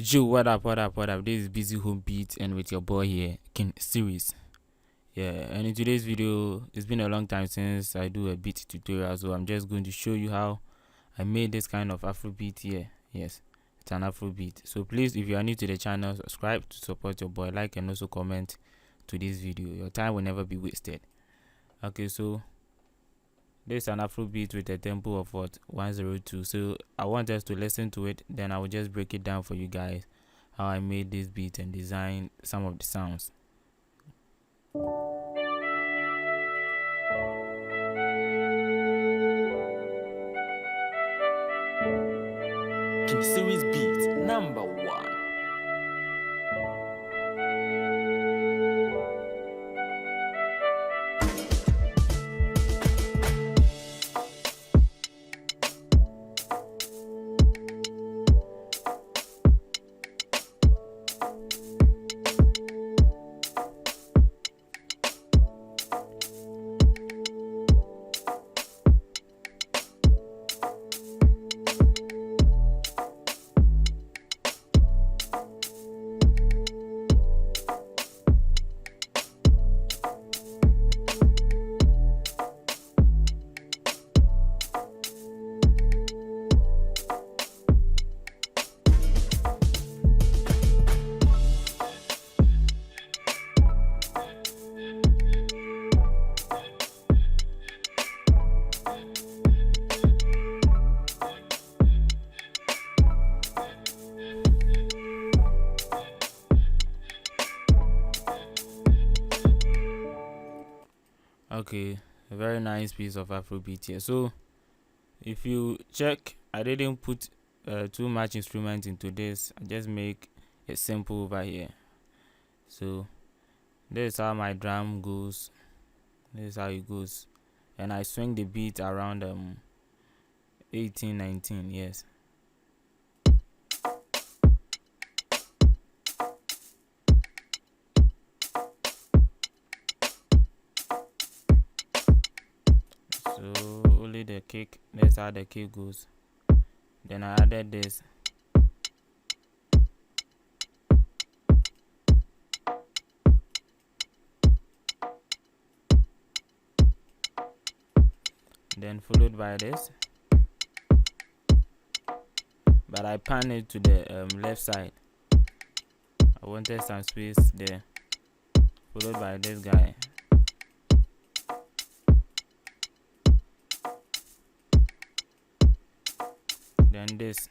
Joe, what up, what up, what up? This is Busy Home Beat and with your boy here, King Series. Yeah, and in today's video, it's been a long time since I do a beat tutorial, so I'm just going to show you how I made this kind of Afro beat here. Yes, it's an Afro beat. So please, if you are new to the channel, subscribe to support your boy, like and also comment to this video. Your time will never be wasted. Okay, so this is an Afro beat with a tempo of 102. So I want us to listen to it, then I will just break it down for you guys how I made this beat and design some of the sounds. King Series beat number 1. Okay, a very nice piece of Afrobeat here. So if you check, I didn't put too much instrument into this. I just make it simple over here. So this is how my drum goes. This is how it goes, and I swing the beat around 18, 19. Yes. So only the kick, that's how the kick goes. Then I added this. Then followed by this. But I pan it to the left side. I wanted some space there. Followed by this guy. Then this.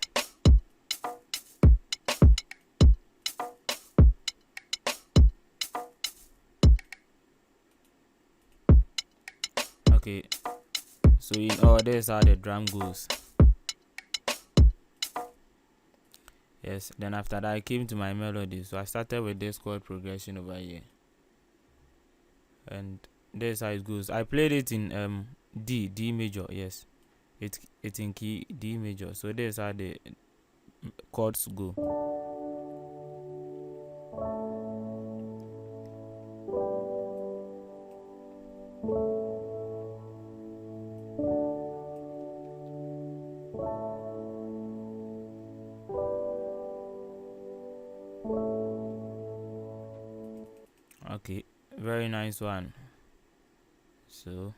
Okay, so in all, this is how the drum goes. Yes, then after that I came to my melody, so I started with this chord progression over here, and this is how it goes. I played it in D major. Yes, it's in key D major. So this is how the chords go. Okay, very nice one. So,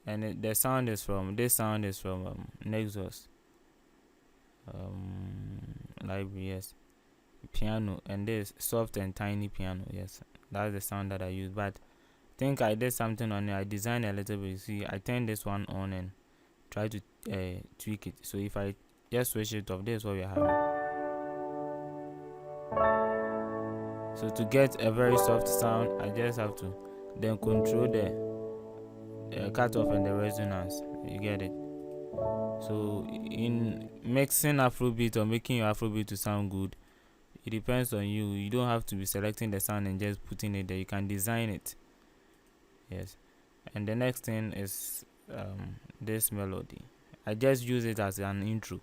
and the sound is from Nexus library. Yes, piano, and this soft and tiny piano. Yes, that's the sound that I use. But I think I did something on it. I designed a little bit. See, I turned this one on and try to tweak it. So if I just switch it off, this is what we're having. So to get a very soft sound, I just have to then control the cutoff and the resonance. You get it? So in mixing Afrobeat or making your Afrobeat to sound good, it depends on you. You don't have to be selecting the sound and just putting it there. You can design it. Yes. And the next thing is this melody. I just use it as an intro.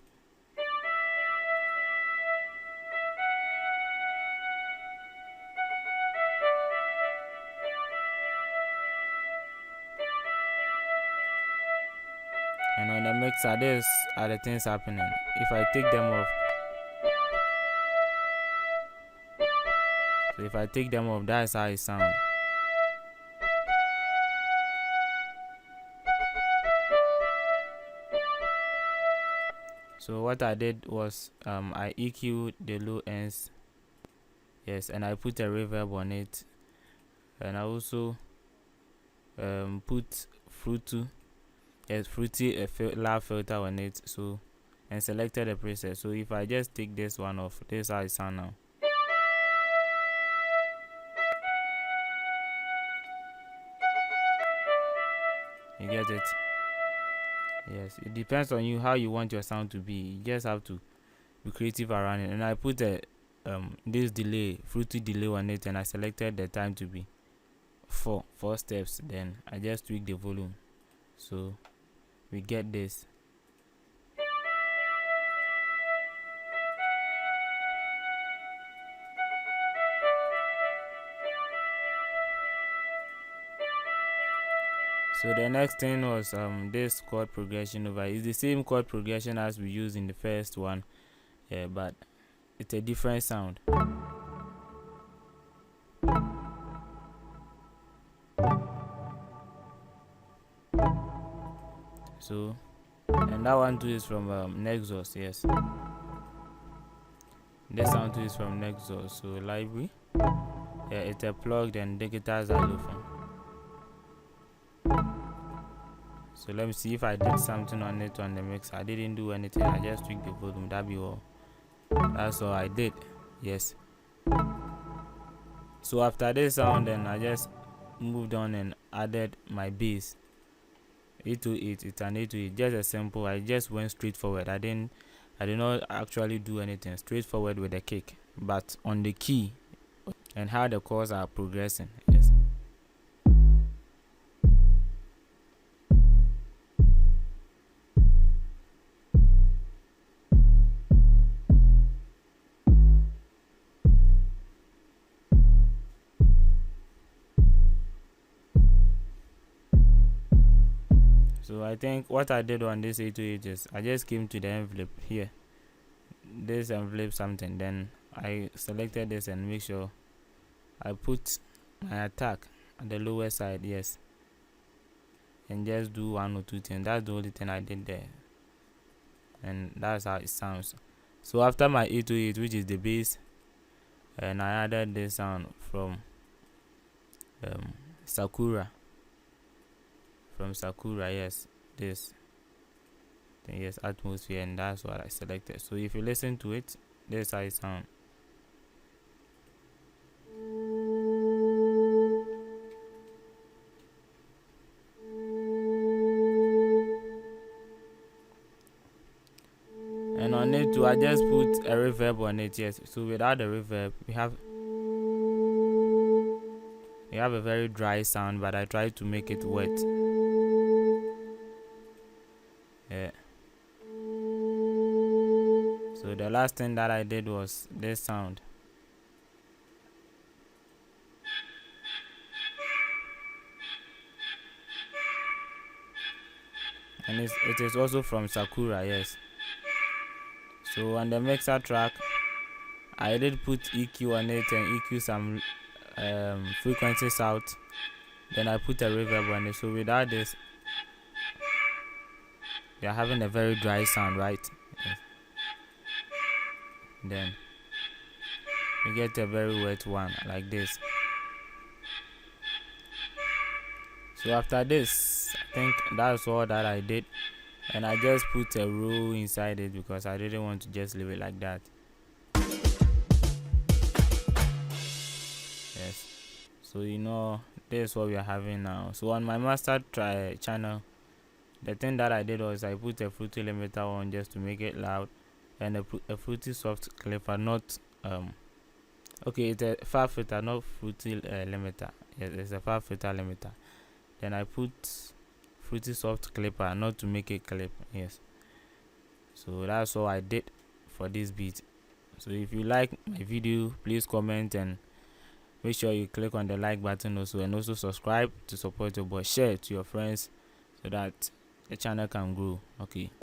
And on the mixer, these are the things happening. If I take them off, So if I take them off, that's how it sounds. So what I did was I EQ'd the low ends, yes, and I put a reverb on it, and I also put fruity loud filter on it, so, and selected the preset. So if I just take this one off, this is how it sound now. You get it? Yes, it depends on you how you want your sound to be. You just have to be creative around it. And I put a this delay, fruity delay on it, and I selected the time to be 4 steps. Then I just tweak the volume, so we get this. So the next thing was this chord progression over. It's the same chord progression as we used in the first one, yeah, but it's a different sound. So, and that one too is from Nexus, yes. This sound too is from Nexus. So library, yeah, it's a plugged and digital xylophone. So let me see if I did something on it on the mix. I didn't do anything. I just tweaked the volume. That be all. That's all I did. Yes. So after this sound, then I just moved on and added my bass. 808. It's an 808. Just a simple. I just went straight forward. I did not actually do anything. Straightforward with the kick, but on the key and how the chords are progressing. Yes. So I think what I did on this 808 is I just came to the envelope here, this envelope something, then I selected this and make sure I put my attack at the lower side, yes, and just do 1 or 2 things. That's the only thing I did there, and that's how it sounds. So after my 808, which is the bass, and I added this sound from Sakura. Yes, this thing, yes, atmosphere, and that's what I selected. So if you listen to it, this is how it sound. And on it too, I just put a reverb on it, yes. So without the reverb, we have a very dry sound, but I try to make it wet. Yeah. So the last thing that I did was this sound. And it is also from Sakura, yes. So on the mixer track, I did put EQ on it and EQ some frequencies out. Then I put a reverb on it. So without this, we are having a very dry sound, right? Yes. Then we get a very wet one like this. So after this, I think that's all that I did, and I just put a row inside it because I didn't want to just leave it like that. Yes. So this is what we are having now. So on my master channel, the thing that I did was I put a fruity limiter on just to make it loud, and a fruity soft clipper, not okay, it's a far filter, not fruity limiter. Yes, it's a far filter limiter. Then I put fruity soft clipper, not to make it clip. Yes. So that's all I did for this beat. So if you like my video, please comment and make sure you click on the like button also, and also subscribe to support your boy. Share it to your friends so that the channel can grow. Okay.